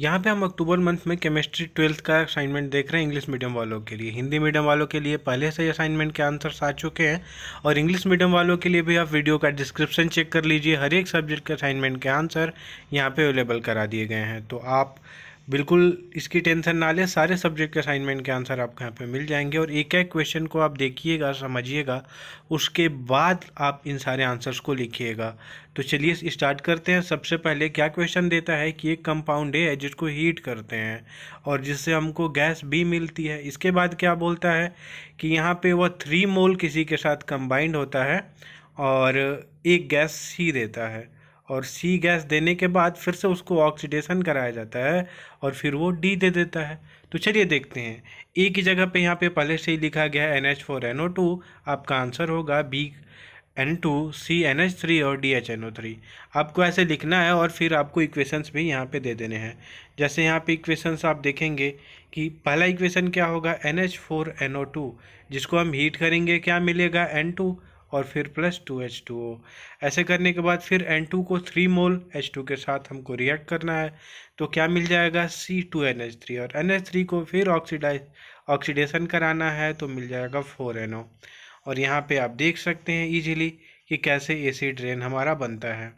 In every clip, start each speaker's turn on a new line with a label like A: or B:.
A: यहाँ पे हम अक्टूबर मंथ में केमिस्ट्री 12th का असाइनमेंट देख रहे हैं इंग्लिश मीडियम वालों के लिए। हिंदी मीडियम वालों के लिए पहले से ही असाइनमेंट के आंसर्स आ चुके हैं और इंग्लिश मीडियम वालों के लिए भी आप वीडियो का डिस्क्रिप्शन चेक कर लीजिए। हर एक सब्जेक्ट के असाइनमेंट के आंसर यहाँ पे अवेलेबल करा दिए गए हैं, तो आप बिल्कुल इसकी टेंशन ना लें। सारे सब्जेक्ट के असाइनमेंट के आंसर आपको यहाँ पे मिल जाएंगे और एक एक क्वेश्चन को आप देखिएगा, समझिएगा, उसके बाद आप इन सारे आंसर्स को लिखिएगा। तो चलिए स्टार्ट करते हैं। सबसे पहले क्या क्वेश्चन देता है कि एक कंपाउंड है जिसको हीट करते हैं और जिससे हमको गैस बी मिलती है। इसके बाद क्या बोलता है कि यहाँ पे वह 3 मोल किसी के साथ कंबाइंड होता है और एक गैस सी देता है और सी गैस देने के बाद फिर से उसको ऑक्सीडेशन कराया जाता है और फिर वो डी दे देता है। तो चलिए देखते हैं। ए की जगह पे यहाँ पे पहले से ही लिखा गया है NH4NO2। आपका आंसर होगा बी N2CNH3 और DHNO3। आपको ऐसे लिखना है और फिर आपको इक्वेशंस भी यहाँ पे दे देने हैं। जैसे यहाँ पे इक्वेशंस आप देखेंगे कि पहला इक्वेशन क्या होगा NH4NO2, जिसको हम हीट करेंगे क्या मिलेगा N2 और फिर प्लस 2H2O। ऐसे करने के बाद फिर N2 को 3 मोल H2 के साथ हमको रिएक्ट करना है, तो क्या मिल जाएगा C2NH3 और NH3 को फिर ऑक्सीडेशन कराना है तो मिल जाएगा 4NO। और यहाँ पे आप देख सकते हैं इजीली कि कैसे एसिड रेन हमारा बनता है।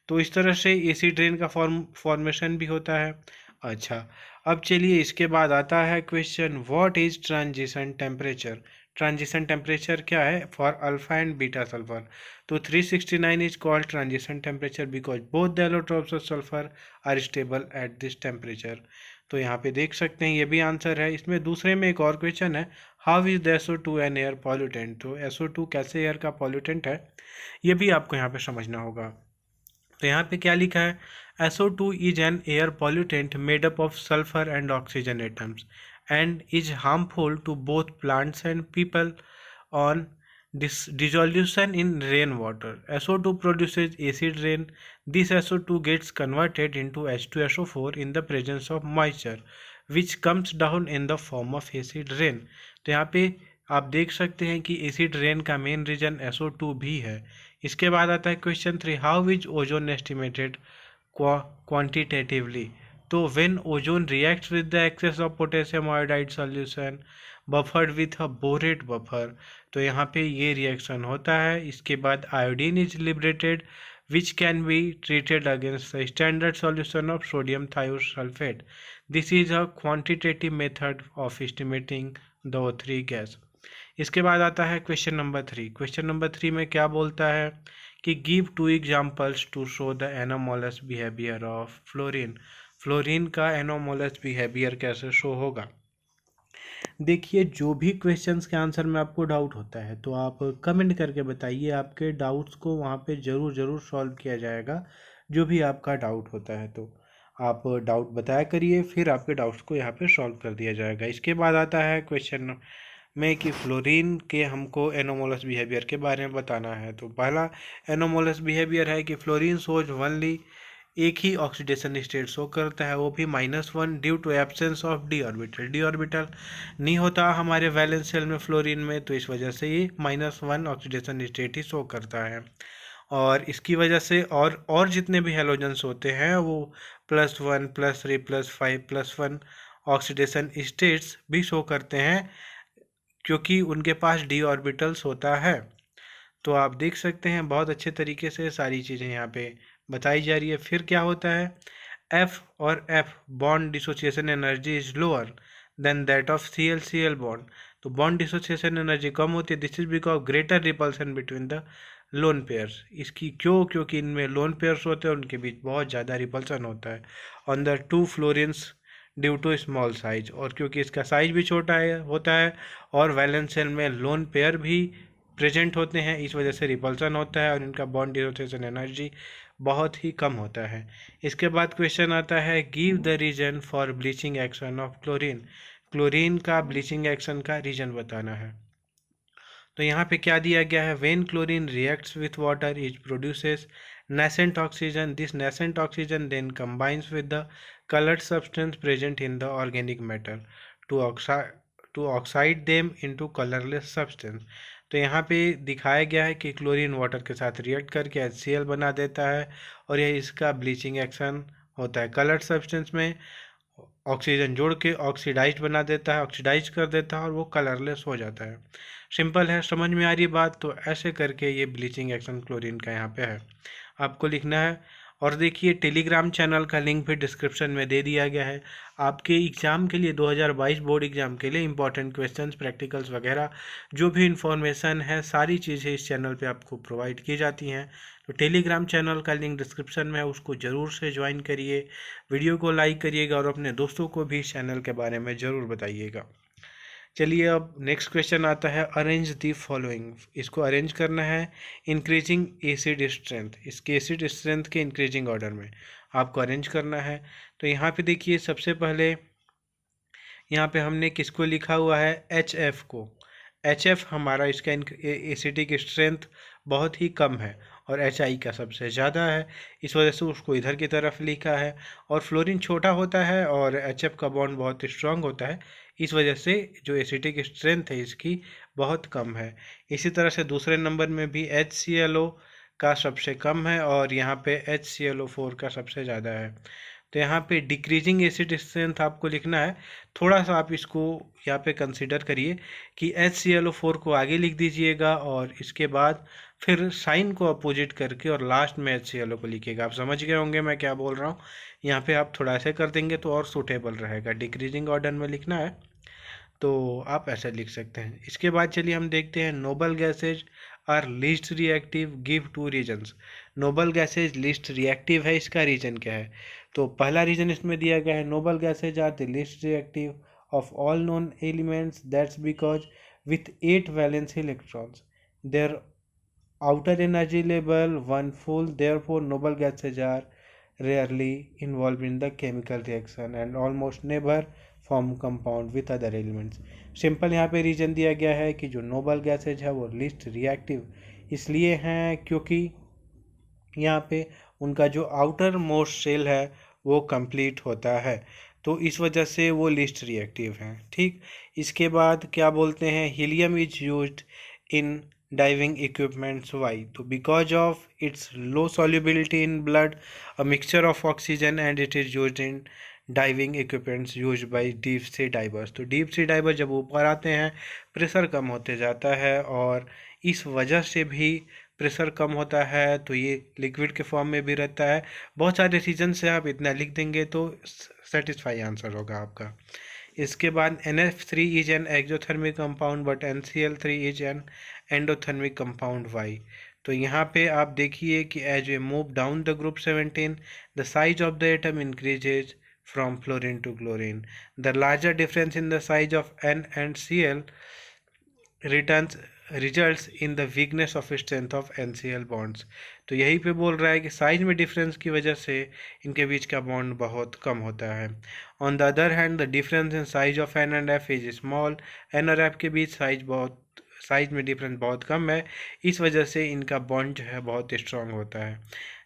A: तो इस तरह से एसिड रेन का फॉर्मेशन भी होता है। अच्छा, अब चलिए इसके बाद आता है question what is transition temperature. Transition temperature क्या है for alpha and beta sulphur. तो 369 is called transition temperature because both the allotropes of sulphur are stable at this temperature. तो यहाँ पे देख सकते हैं ये भी आंसर है। इसमें दूसरे में एक और क्वेश्चन है how is the SO2 an air pollutant. तो SO2 कैसे एयर का पॉल्यूटेंट है, ये भी आपको यहाँ पे समझना होगा। तो यहाँ पे क्या लिखा है SO2 is an air pollutant made up of sulphur and oxygen atoms and is harmful to both plants and people on dissolution in rainwater. SO2 produces acid rain. This SO2 gets converted into H2SO4 in the presence of moisture, which comes down in the form of acid rain. तो यहाँ पे आप देख सकते हैं कि acid rain का main reason SO2 भी है। इसके बाद आता है question 3 how is ozone estimated quantitatively. तो when ozone reacts with the excess of potassium iodide solution buffered with a borate buffer, तो यहाँ पे ये रिएक्शन होता है। इसके बाद iodine is liberated which can be treated against the standard solution of sodium thiosulfate. This is a quantitative method of estimating the O3 gas. इसके बाद आता है क्वेश्चन नंबर 3। क्वेश्चन नंबर 3 में क्या बोलता है कि give 2 examples to show the anomalous behaviour of fluorine. Fluorine का एनोमोलस बिहेवियर कैसे शो होगा। देखिए जो भी क्वेश्चंस के आंसर में आपको डाउट होता है तो आप कमेंट करके बताइए, आपके डाउट्स को वहाँ पे ज़रूर सॉल्व किया जाएगा। जो भी आपका डाउट होता है तो आप डाउट बताया करिए, फिर आपके डाउट्स को यहाँ पे सॉल्व कर दिया जाएगा। इसके बाद आता है क्वेश्चन में कि फ्लोरीन के हमको एनोमोलस बिहेवियर के बारे में बताना है। तो पहला एनोमोलस बिहेवियर है कि फ्लोरीन सोज ओनली एक ही ऑक्सीडेशन स्टेट शो करता है, वो भी -1 due to absence of D orbital. D orbital नहीं होता हमारे वैलेंस शेल में फ्लोरीन में, तो इस वजह से ये -1 ऑक्सीडेशन स्टेट ही शो करता है। और इसकी वजह से और जितने भी हेलोजेंस होते हैं वो +1 +3 +5 +1 ऑक्सीडेशन स्टेट्स भी शो करते हैं क्योंकि उनके पास डी ऑर्बिटल्स होता है। तो आप देख सकते हैं बहुत अच्छे तरीके से सारी चीज़ें यहाँ पे बताई जा रही है। फिर क्या होता है F और F bond dissociation energy is lower than that of Cl bond. तो बॉन्ड डिसोसिएशन एनर्जी कम होती है। This is because greater repulsion between the lone pairs. इसकी क्योंकि इनमें लोन पेयर्स होते हैं, उनके बीच बहुत ज़्यादा रिपल्सन होता है on the 2 fluorines due to small size. और क्योंकि इसका साइज भी छोटा होता है और वैलेंस शेल में लोन पेयर भी प्रेजेंट होते हैं, इस वजह से रिपल्सन होता है और इनका बॉन्ड डिसोसिएशन एनर्जी बहुत ही कम होता है। इसके बाद क्वेश्चन आता है give the reason for bleaching action of chlorine. Chlorine का ब्लीचिंग एक्शन का रीजन बताना है। तो यहाँ पे क्या दिया गया है when chlorine reacts with water it produces nascent oxygen. This nascent oxygen then combines with the colored substance present in the organic matter to oxide them into colorless substance. तो यहाँ पे दिखाया गया है कि क्लोरीन वाटर के साथ react करके HCl बना देता है और यह इसका ब्लीचिंग एक्शन होता है कलर्ड सब्सटेंस में। ऑक्सीजन जोड़ के ऑक्सीडाइज बना देता है, ऑक्सीडाइज कर देता है और वो कलरलेस हो जाता है। सिंपल है, समझ में आ रही बात। तो ऐसे करके ये ब्लीचिंग एक्शन क्लोरीन का यहाँ पे है, आपको लिखना है। और देखिए टेलीग्राम चैनल का लिंक भी डिस्क्रिप्शन में दे दिया गया है। आपके एग्ज़ाम के लिए 2022 बोर्ड एग्ज़ाम के लिए इंपॉर्टेंट क्वेश्चंस, प्रैक्टिकल्स वगैरह जो भी इंफॉर्मेशन है, सारी चीज़ें इस चैनल पे आपको प्रोवाइड की जाती हैं। तो टेलीग्राम चैनल का लिंक डिस्क्रिप्शन में है, उसको ज़रूर से ज्वाइन करिए, वीडियो को लाइक करिएगा और अपने दोस्तों को भी इस चैनल के बारे में ज़रूर बताइएगा। चलिए अब नेक्स्ट क्वेश्चन आता है, अरेंज दी फॉलोइंग। इसको अरेंज करना है इंक्रीजिंग एसिड स्ट्रेंथ, इसके एसिड स्ट्रेंथ के इंक्रीजिंग ऑर्डर में आपको अरेंज करना है। तो यहाँ पे देखिए सबसे पहले यहाँ पे हमने किसको लिखा हुआ है, HF को। HF हमारा इसका एसिडिक स्ट्रेंथ बहुत ही कम है और HI का सबसे ज़्यादा है, इस वजह से उसको इधर की तरफ लिखा है। और फ्लोरीन छोटा होता है और HF का बॉन्ड बहुत स्ट्रांग होता है, इस वजह से जो एसिडिक स्ट्रेंथ है इसकी बहुत कम है। इसी तरह से दूसरे नंबर में भी HClO का सबसे कम है और यहाँ पे HClO4 का सबसे ज़्यादा है। तो यहाँ पे डिक्रीजिंग एसिड स्ट्रेंथ आपको लिखना है। थोड़ा सा आप इसको यहाँ पे कंसिडर करिए कि HClO4 को आगे लिख दीजिएगा और इसके बाद फिर साइन को अपोजिट करके और लास्ट में HClO को लिखिएगा। आप समझ गए होंगे मैं क्या बोल रहा हूँ। यहाँ पे आप थोड़ा ऐसे कर देंगे तो और सूटेबल रहेगा, डिक्रीजिंग ऑर्डर में लिखना है तो आप ऐसे लिख सकते हैं। इसके बाद चलिए हम देखते हैं, noble gases are least reactive, give 2 reasons. Noble gases least reactive है, इसका रीजन क्या है? तो पहला रीजन इसमें दिया गया है, noble gases are the least reactive of all known elements, that's because with 8 valency electrons their outer energy level 1 full, therefore noble gases are rarely involved in the chemical reaction and almost never form compound with other elements। Simple यहाँ पे reason दिया गया है कि जो noble gases है वो least reactive इसलिए हैं क्योंकि यहाँ पे उनका जो आउटर मोस्ट शेल है वो कंप्लीट होता है, तो इस वजह से वो लीस्ट रिएक्टिव हैं। ठीक, इसके बाद क्या बोलते हैं, helium is used in diving equipments। why? तो because of its low solubility in blood, a mixture of oxygen, and it is used in diving equipments used by deep sea divers। तो deep sea driver जब ऊपर आते हैं pressure कम होते जाता है और इस वजह से भी प्रेशर कम होता है, तो ये लिक्विड के फॉर्म में भी रहता है। बहुत सारे रीजन से आप इतना लिख देंगे तो सेटिस्फाई आंसर होगा आपका। इसके बाद NF3 is an exothermic compound but NCl3 is an endothermic compound. Why? तो यहाँ पे आप देखिए कि as we move down the group 17 the size of the atom increases from fluorine to chlorine. The larger difference in the size of N and Cl results in the weakness of strength of NCl bonds. तो यही पे बोल रहा है कि size में difference की वजह से इनके बीच का बॉन्ड बहुत कम होता है। On the other hand the difference in size of N and F is small. N और F के बीच साइज में डिफरेंस बहुत कम है, इस वजह से इनका बॉन्ड जो है बहुत स्ट्रांग होता है।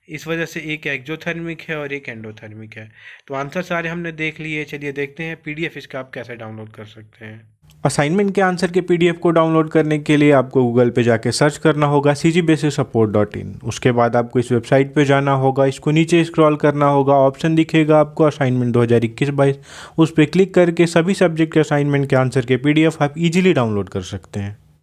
A: इस वजह से एक एक्सोथर्मिक है और एक एंडोथर्मिक है। तो आंसर सारे हमने देख लिए। चलिए देखते हैं PDF इसका आप कैसे डाउनलोड कर सकते हैं।
B: असाइनमेंट के आंसर के PDF को डाउनलोड करने के लिए आपको गूगल पे जाके सर्च करना होगा cgbasicsupport.in। उसके बाद आपको इस वेबसाइट पे जाना होगा, इसको नीचे स्क्रॉल करना होगा, ऑप्शन दिखेगा आपको असाइनमेंट 2021-22, उस पर क्लिक करके सभी सब्जेक्ट के असाइनमेंट के आंसर के PDF आप इजीली डाउनलोड कर सकते हैं।